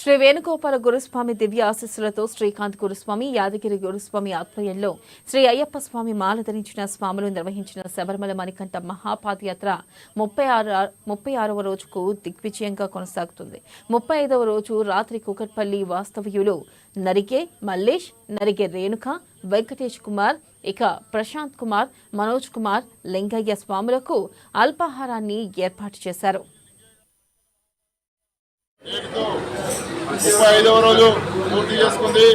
శ్రీ వేణుగోపాల గురుస్వామి దివ్య ఆశీస్సులతో శ్రీకాంత్ గురుస్వామి యాదగిరి గురుస్వామి ఆధ్వర్యంలో శ్రీ అయ్యప్ప స్వామి మాల ధరించిన స్వాములు నిర్వహించిన శబరిమల మణికంఠ మహాపాదయాత్ర 36వ రోజుకు దిగ్విజయంగా కొనసాగుతుంది. 35వ రోజు రాత్రి కూకట్పల్లి వాస్తవ్యులు నరిగే మల్లేష్, నరిగే రేణుక, వెంకటేష్ కుమార్, ఇక ప్రశాంత్ కుమార్, మనోజ్ కుమార్, లింగయ్య స్వాములకు అల్పాహారాన్ని ఏర్పాటు చేశారు. 35వ రోజు పూర్తి చేసుకుంది.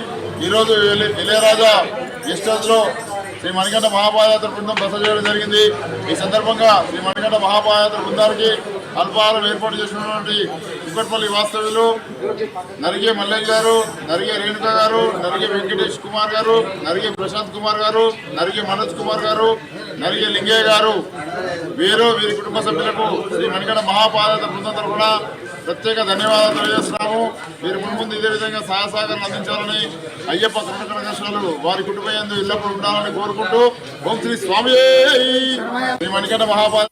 ఈరోజు ఇళయరాజా గెస్ట్ హౌస్ లో శ్రీ మణికంఠ మహాపాదయాత్ర బృందం బస చేయడం జరిగింది. ఈ సందర్భంగా శ్రీ మణికంఠ మహాపాదయాత్ర బృందానికి అల్పాహారం ఏర్పాటు చేసినటువంటి కుక్కట్పల్లి వాస్తవ్యులు నరిగే మల్లేష్ గారు, నరిగే రేణుక గారు, నరిగే వెంకటేష్ కుమార్ గారు, నరిగే ప్రశాంత్ కుమార్ గారు, నరిగే మనోజ్ కుమార్ గారు, నరిగే లింగయ్య గారు, వీరి కుటుంబ సభ్యులకు శ్రీ మణికంఠ మహాపాదయాత్ర బృందం తరఫున ప్రత్యేక ధన్యవాదాలు తెలియజేస్తున్నాము. మీరు ముందు ఇదే విధంగా సహాయసహకారాలు అందించాలని, అయ్యప్ప కరుణకటాక్షాలు వారి కుటుంబం ఎల్లప్పుడూ ఉండాలని కోరుకుంటూ ఓం శ్రీ స్వామి శ్రీ మణికంఠ మహాపాద.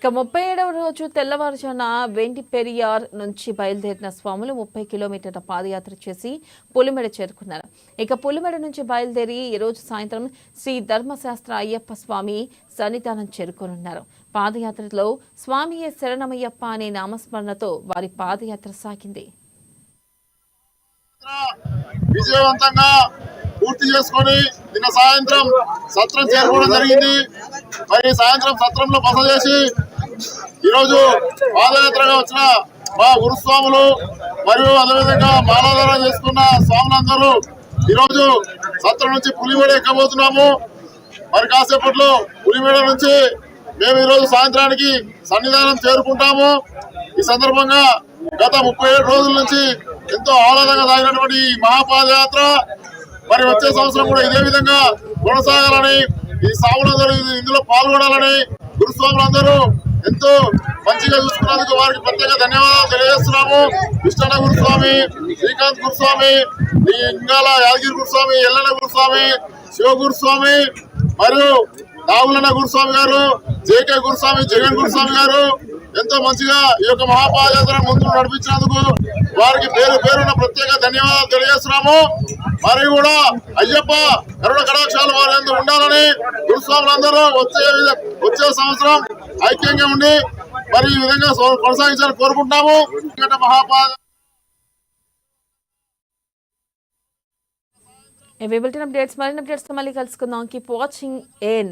37వ రోజు తెల్లవారుజామున వెండిపెరియార్ నుంచి బయలుదేరిన స్వాములు 30 కిలోమీటర్ల పాదయాత్ర చేసి పులిమెడ చేరుకున్నారు. ఇక పులిమెడ నుంచి బయలుదేరి ఈ రోజు సాయంత్రం శ్రీ ధర్మశాస్త్ర అయ్యప్ప స్వామి సన్నిధానం చేరుకోనున్నారు. పాదయాత్రలో స్వామియే శరణమయ్యప్ప అనే నామస్మరణతో వారి పాదయాత్ర సాగింది. విజయవంతంగా పూర్తి చేసుకొని నిన్న సాయంత్రం సత్రం చేరుకోవడం జరిగింది. మరి సాయంత్రం సత్రంలో బస చేసి ఈరోజు పాదయాత్రగా వచ్చిన మా గురుస్వాములు మరియు అదేవిధంగా మాలాధార చేసుకున్న స్వాములందరూ ఈరోజు సత్రం నుంచి పులిమేడ ఎక్కబోతున్నాము. మరి కాసేపట్లో పులిమేడ నుంచి మేము ఈరోజు సాయంత్రానికి సన్నిధానం చేరుకుంటాము. ఈ సందర్భంగా గత 37 రోజుల నుంచి ఎంతో ఆహ్లాదంగా సాగినటువంటి మహాపాదయాత్ర మరి వచ్చే సంవత్సరం కూడా ఇదే విధంగా కొనసాగాలని, ఈ స్వాములందరూ ఇందులో పాల్గొనాలని, గురుస్వాములందరూ ఎంతో మంచిగా చూసుకున్నందుకు వారికి ప్రత్యేక ధన్యవాదాలు తెలియజేస్తున్నాము. విష్ణు గురుస్వామి, శ్రీకాంత్ గురుస్వామి, ఇంగాల యాదగిరి గురుస్వామి, ఎల్లన్న గురుస్వామి, శివ గురుస్వామి మరియు నాగులన్న గురుస్వామి గారు, జేకే గురుస్వామి, జగన్ గురుస్వామి గారు ఎంతో మంచిగా ఈ యొక్క మహాపాదయాత్ర ముందు నడిపించినందుకు వారికి పేరు పేరున ప్రత్యేక ధన్యవాదాలు తెలియజేస్తున్నాము. మరి కూడా అయ్యప్ప కరుణ కటాక్షాలు వారి ఎందుకు ఉండాలని గురుస్వాములందరూ వచ్చే సంవత్సరం ఐక్యంగా ఉండి మరి ఈ విధంగా కొనసాగించాలని కోరుకుంటున్నాము. మరిన్ని అప్డేట్స్ మళ్ళీ కలుసుకుందాం. Keep watching